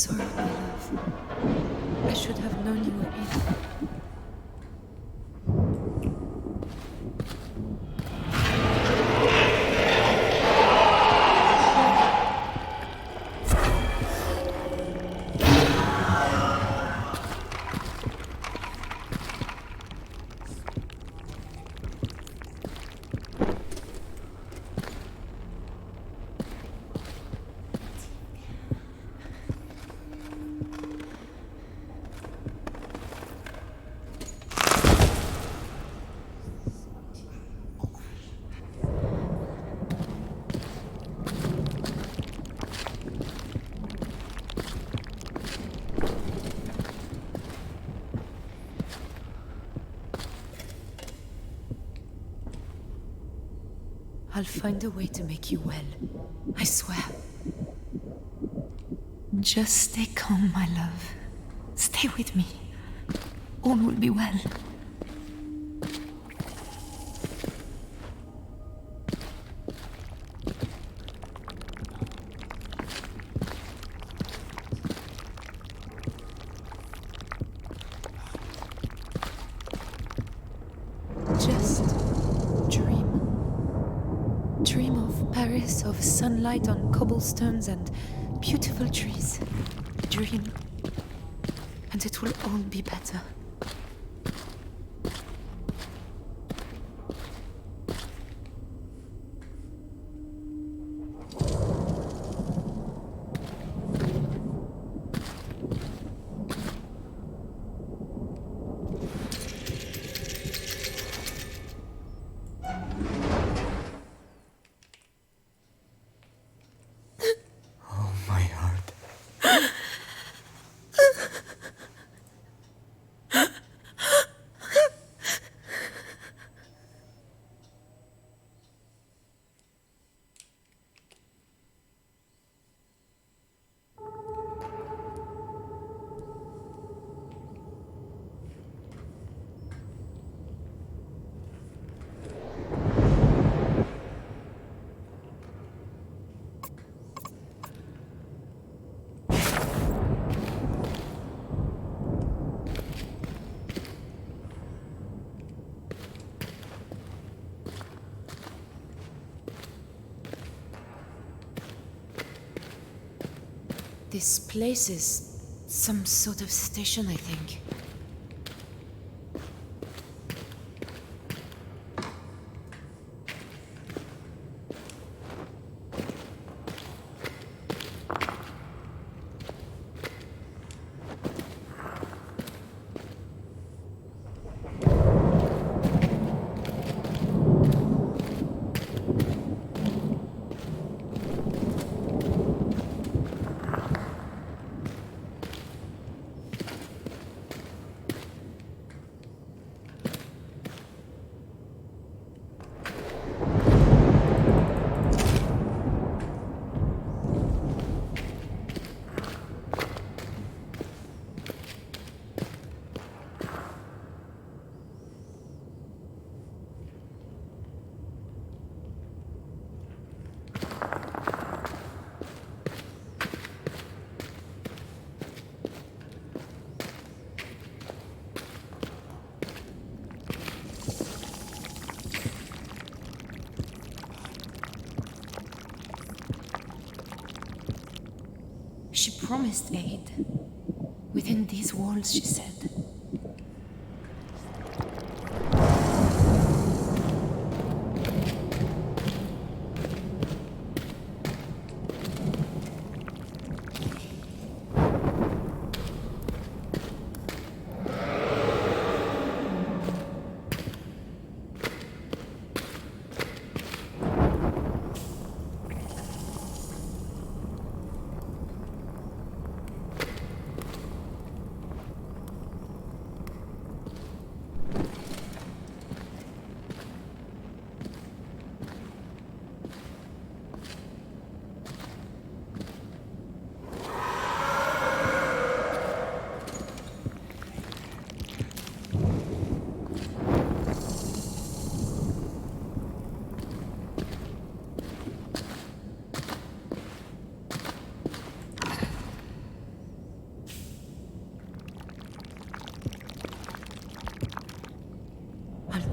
sorry, my love. I should have known you were ill. I'll find a way to make you well. I swear. Just stay calm, my love. Stay with me. All will be well. Just dream. Dream of Paris, of sunlight on cobblestones and beautiful trees. Dream, and it will all be better. This place is some sort of station, I think. She promised aid. Within these walls, she said.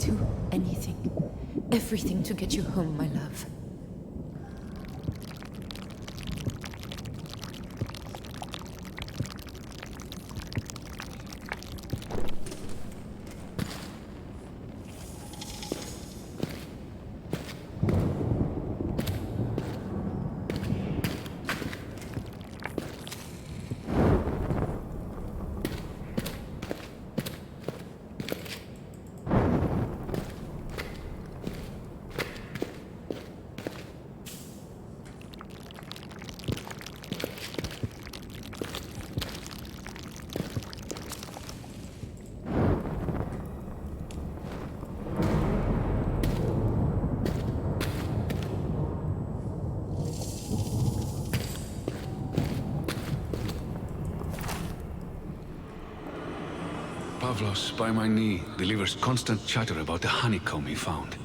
do anything. Everything to get you home, my love. Pavlos, by my knee, delivers constant chatter about the honeycomb he found.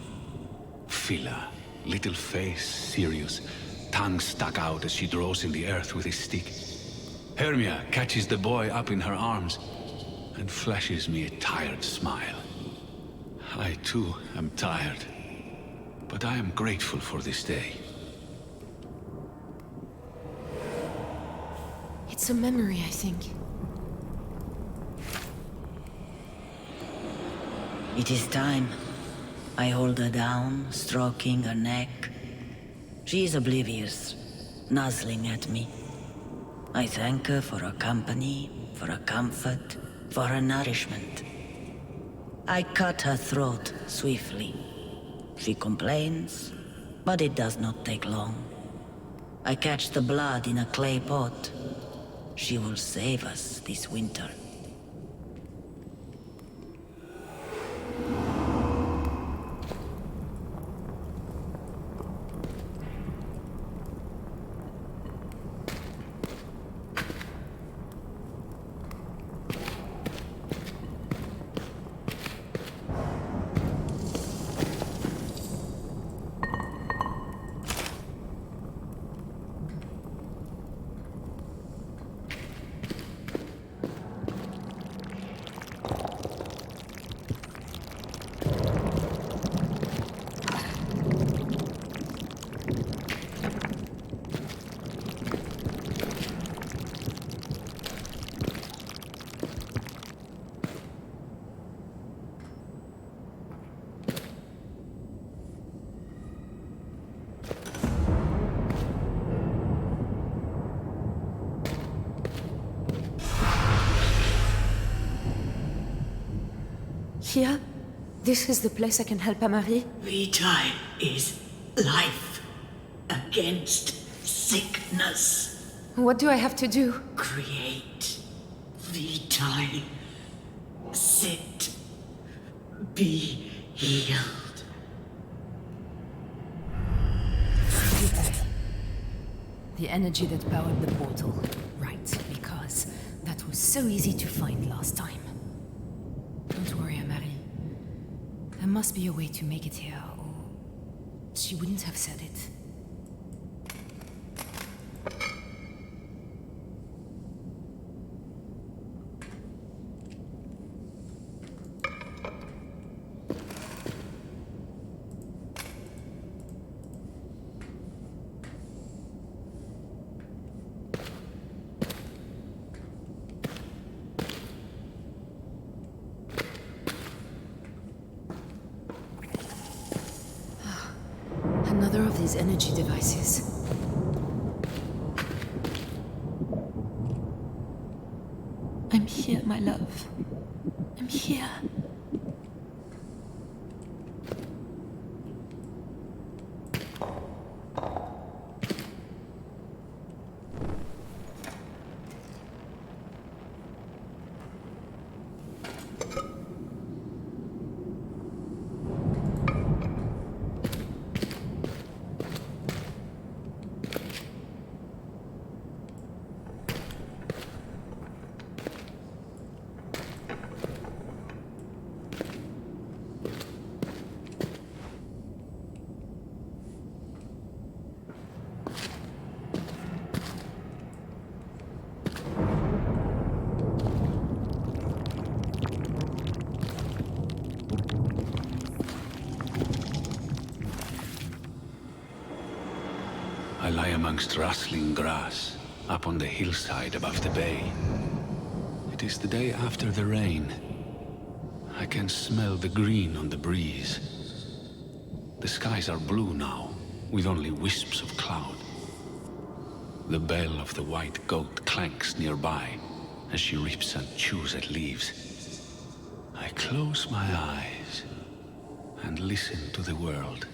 Phila, little face, serious, tongue stuck out as she draws in the earth with his stick. Hermia catches the boy up in her arms and flashes me a tired smile. I too am tired, but I am grateful for this day. It's a memory, I think. It is time. I hold her down, stroking her neck. She is oblivious, nuzzling at me. I thank her for her company, for her comfort, for her nourishment. I cut her throat swiftly. She complains, but it does not take long. I catch the blood in a clay pot. She will save us this winter. Here? This is the place I can help Amari? Vitae is life against sickness. What do I have to do? Create Vitae. Sit. Be healed. The energy that powered the portal. Right, because that was so easy to find last time. Don't worry, Amari. There must be a way to make it here, or she wouldn't have said it. Another of these energy devices. I'm here, my love. I'm here. lie amongst rustling grass, up on the hillside above the bay. It is the day after the rain. I can smell the green on the breeze. The skies are blue now, with only wisps of cloud. The bell of the white goat clanks nearby as she rips and chews at leaves. I close my eyes and listen to the world.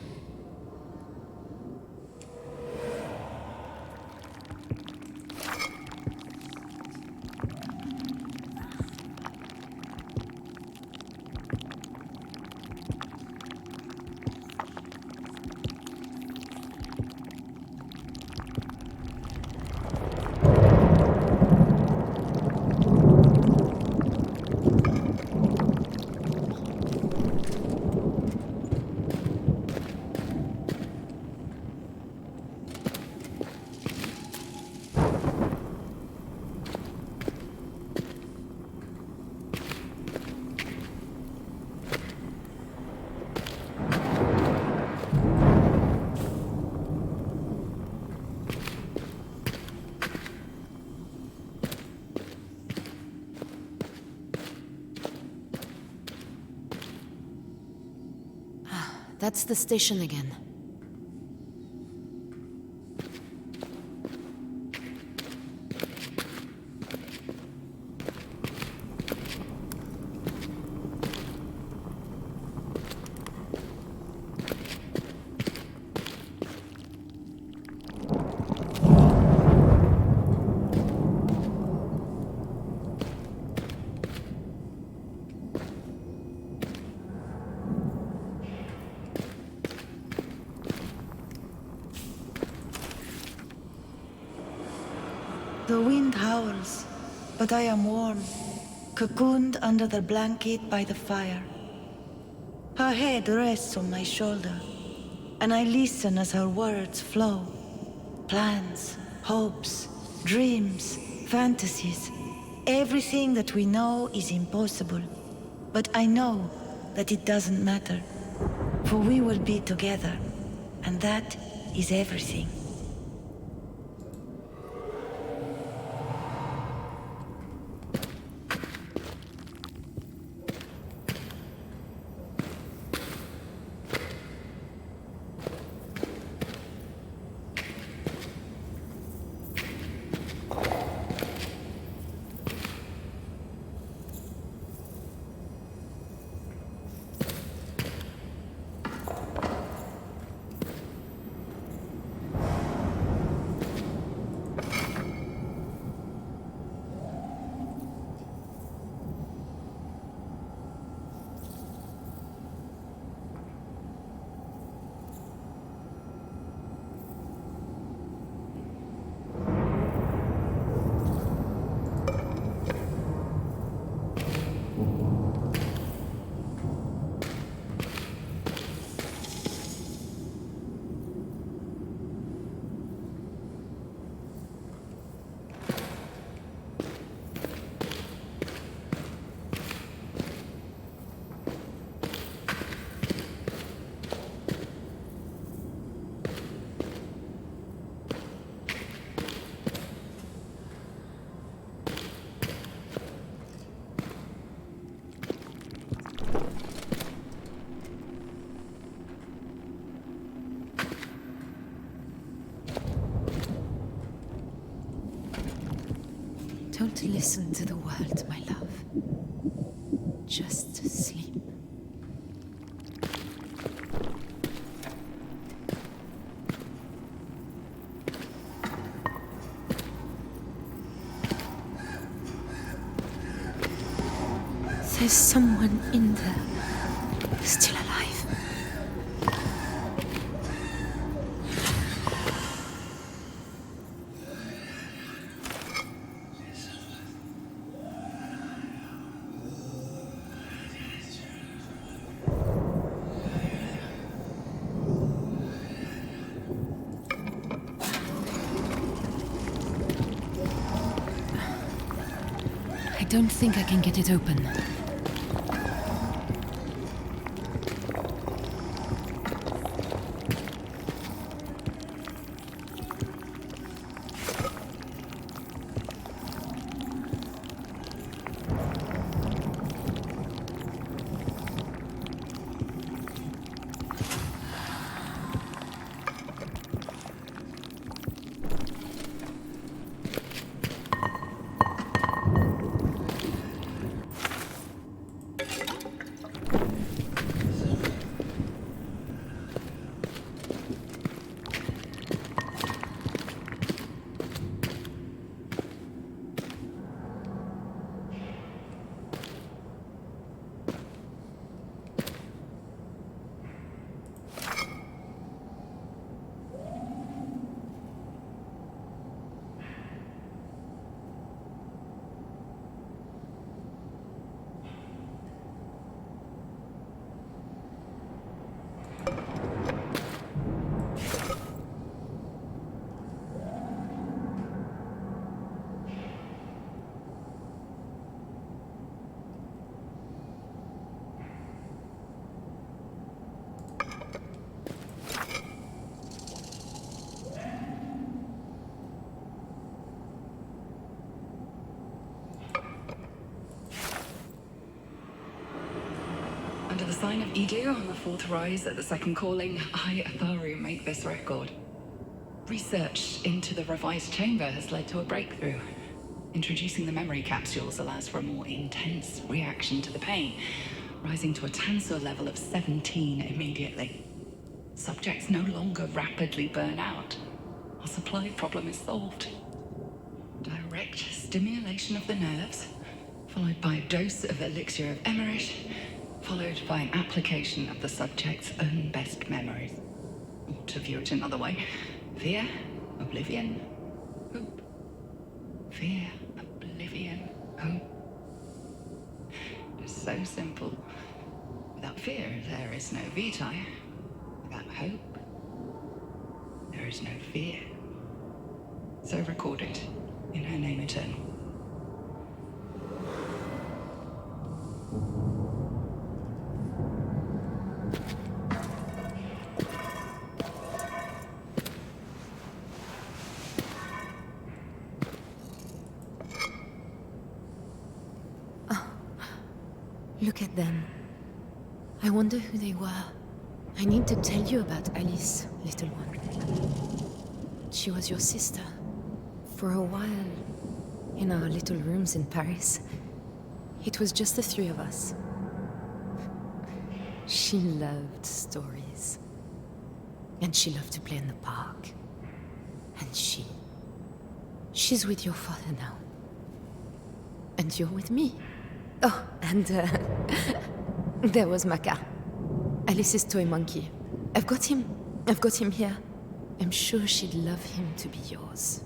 That's the station again. The wind howls, but I am warm, cocooned under the blanket by the fire. Her head rests on my shoulder, and I listen as her words flow. Plans, hopes, dreams, fantasies. Everything that we know is impossible, but I know that it doesn't matter, for we will be together, and that is everything. Don't listen to the world, my love. Just sleep. There's someone in there, still alive. I don't think I can get it open. sign of Idu on the fourth rise at the second calling, I, Atharu, make this record. Research into the revised chamber has led to a breakthrough. Introducing the memory capsules allows for a more intense reaction to the pain, rising to a tensor level of 17 immediately. Subjects no longer rapidly burn out. Our supply problem is solved. Direct stimulation of the nerves, followed by a dose of elixir of Emmerich, followed by an application of the subject's own best memories. Or to view it another way, fear, oblivion, hope. Fear, oblivion, hope. It's so simple. Without fear, there is no Vitae. Without hope, there is no fear. So record it in her name eternal. Look at them. I wonder who they were. I need to tell you about Alice, little one. She was your sister. For a while, in our little rooms in Paris, it was just the three of us. She loved stories. And she loved to play in the park. And she's with your father now. And you're with me. Oh, and there was Maka, Alice's toy monkey. I've got him here. I'm sure she'd love him to be yours.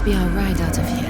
be our ride out of here.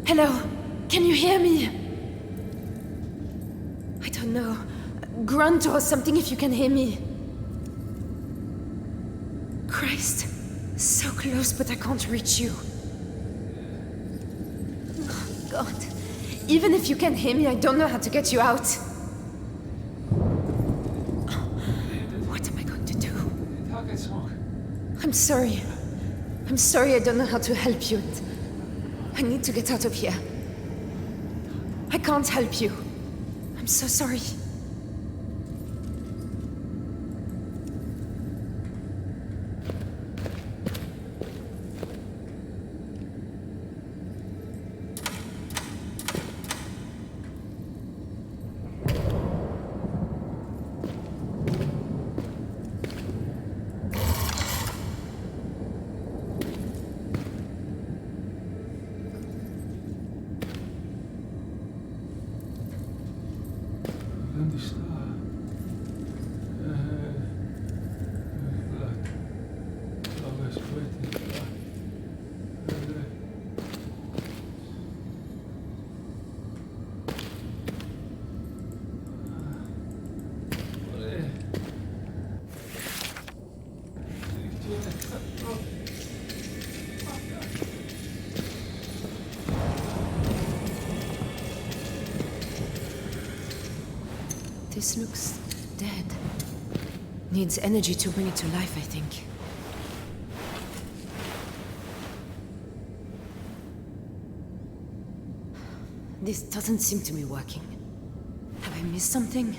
Hello? Can you hear me? I don't know. Grunt or something if you can hear me. Christ. So close, but I can't reach you. Oh, God. Even if you can hear me, I don't know how to get you out. What am I going to do? I'm sorry. I'm sorry I don't know how to help you. I need to get out of here. I can't help you. I'm so sorry. ¿Dónde está? La respuesta. This looks dead. Needs energy to bring it to life, I think. This doesn't seem to be working. Have I missed something?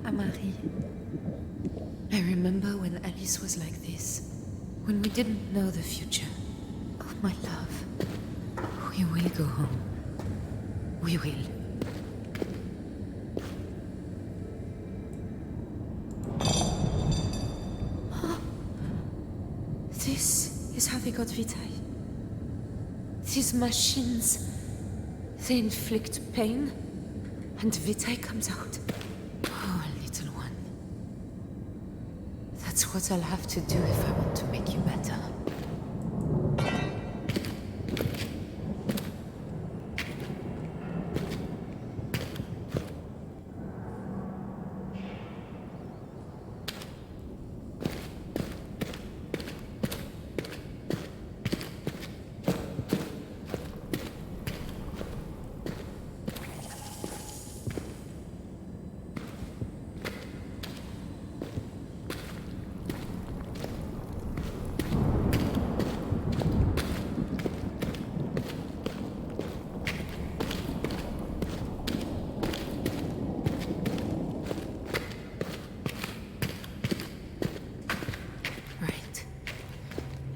Amari. I remember when Alice was like this. When we didn't know the future. Oh, my love. We will go home. We will. This is how they got Vitae. These machines, they inflict pain, and Vitae comes out. Oh, little one. That's what I'll have to do if I want to make you better.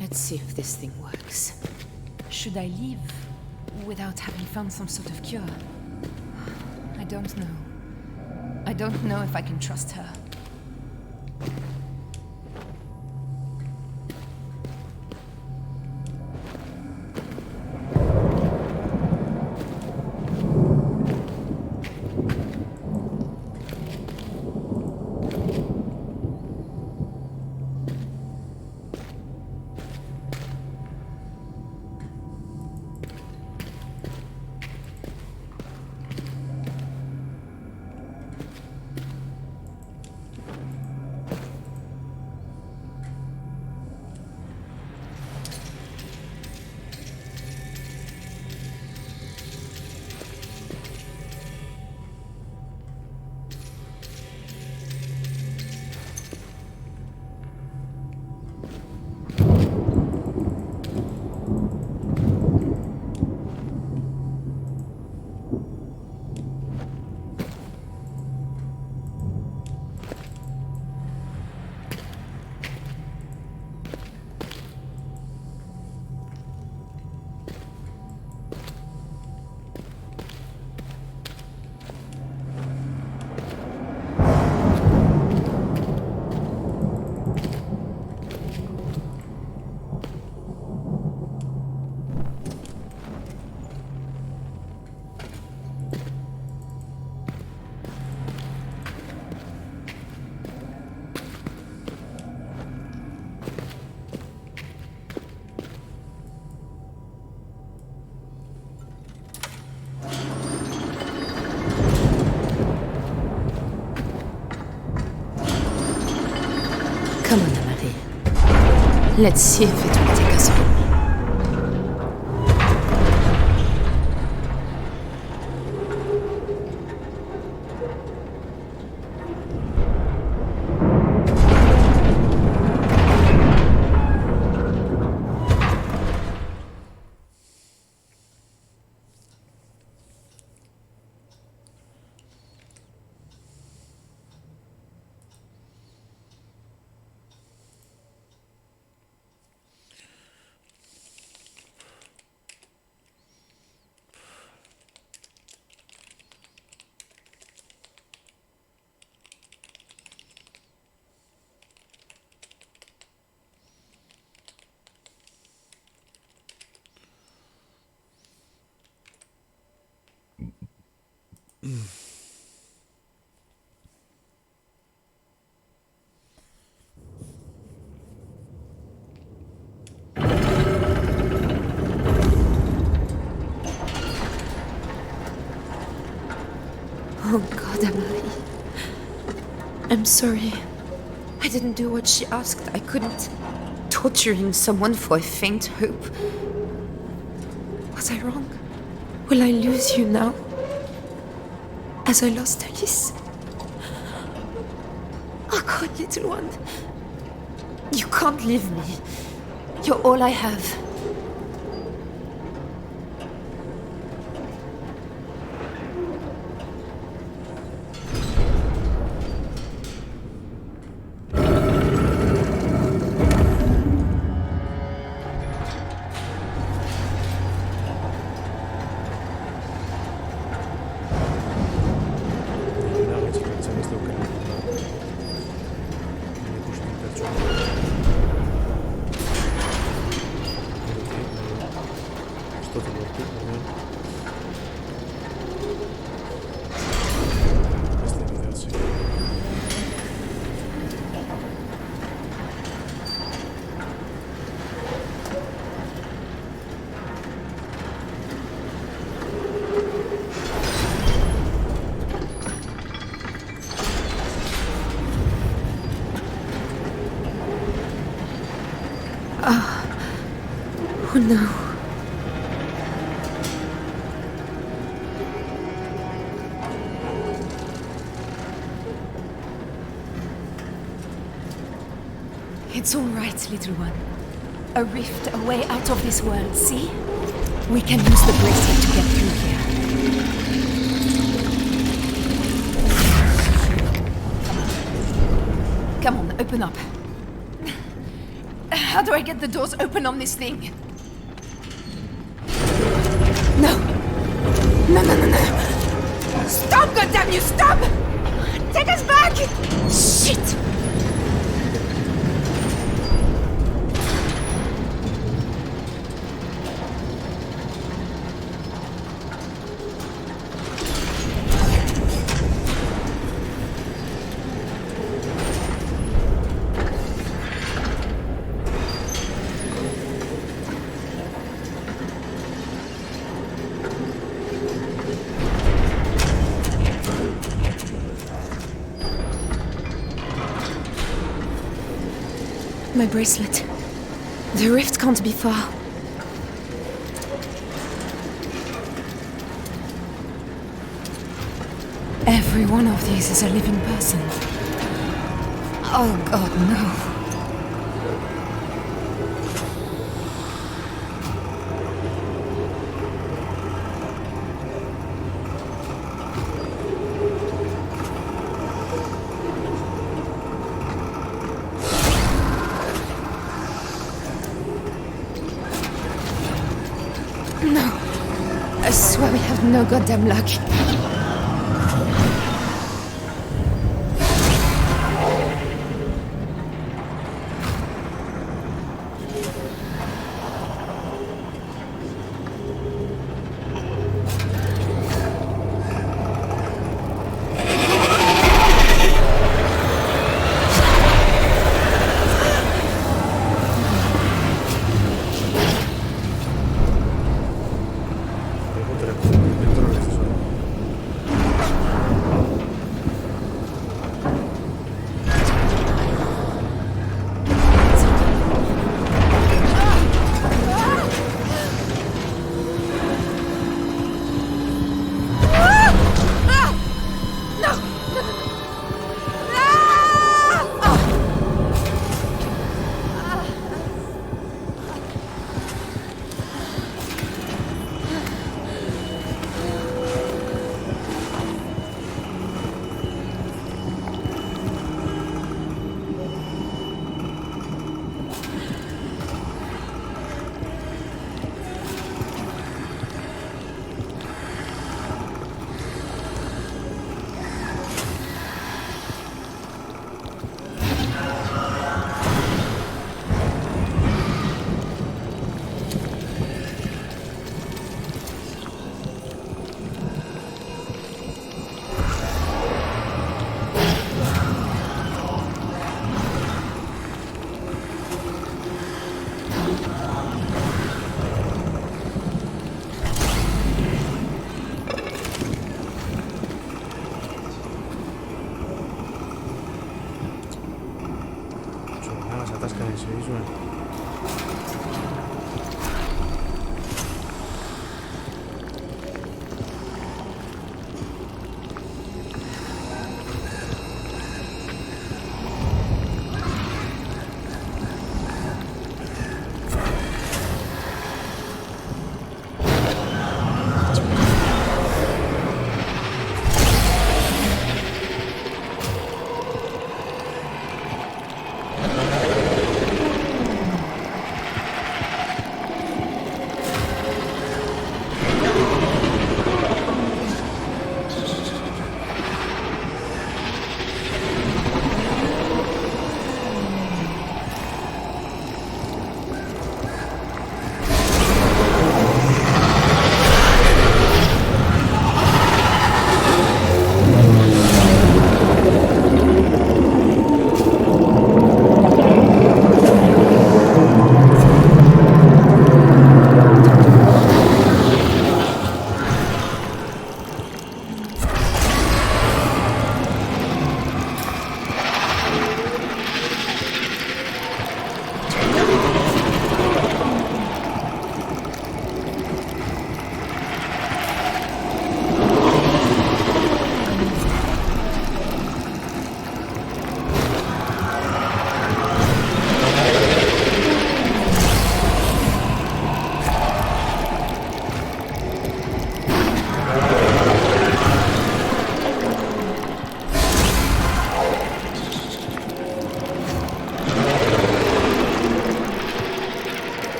Let's see if this thing works. Should I leave without having found some sort of cure? I don't know. I don't know if I can trust her. Let's see if it will take us home. Oh God, Emily. I'm sorry. I didn't do what she asked. I couldn't. Torturing someone for a faint hope. Was I wrong? Will I lose you now? As I lost Alice? Oh God, little one. You can't leave me. You're all I have. Oh no. It's all right, little one. A rift, a way out of this world, see? We can use the bracelet to get through here. Come on, open up. How do I get the doors open on this thing? No! No, no, no, no! Stop, goddammit, you, stop! Take us back! Shit! My bracelet. The rift can't be far. Every one of these is a living person. Oh God, no. No. I swear we have no goddamn luck.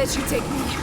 let you take me.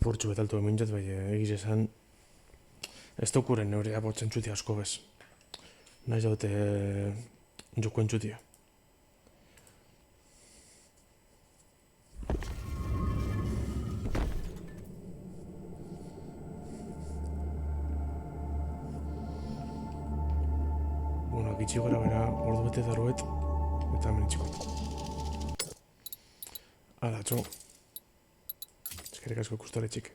Apurtxu betaltu emintzat, bai, egiz esan, ez daukuren neure abotzen txuti asko bez. Naiz daute joko entzutia. Bueno, akitxi gara bera, ordu bete daruet, eta hemen itxiko. Hala, txo. Eskerrik asko ikustare txik.